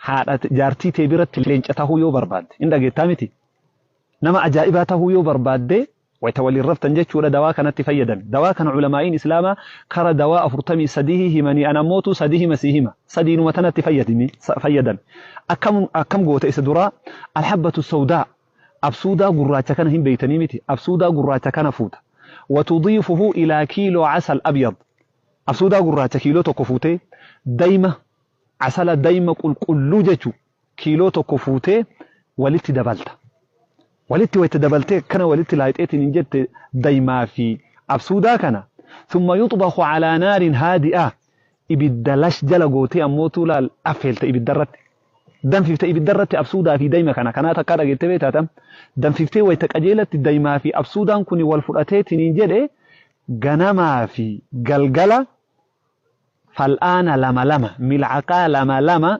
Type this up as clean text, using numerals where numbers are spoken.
haadha jaartii tee biratti leenca tahuu yoo barbaadde hin dhageettaa miti nama ajaa'ibaa tahuu yoo barbaadde wayita waliin raftan jechuudha dawaa kanatti fayyadame dawaa kana ulamaa'iin islaamaa kara dawaa 43 himanii ana mootu 3 hima sadiinuma tanatti fayyadame akkam goota isa duraa alhabbatu sawdaa absuudaa gurraacha kana hin beeytanii miti absuudaa gurraacha kana fuuta وتضيفه إلى كيلو عسل أبيض أبسودا قراتة كيلو تكفوتي دايما عسل دايما كل جتو كيلو تكفوتي ولت دبلت ولت ويتدبلتي كان ولت لايت نجت دايما في أبسودا كان ثم يطبخ على نار هادئة إبدلش جلقوتي أموتو للأفلت إبدرت دم في إبدرت أبسودا في دايما كان تكاد جت بيتاتم دم في ويتكأجلت دايما في أبسودا كوني والفراتي نجت جنما في جلجلة فالآن لما ملعقة لما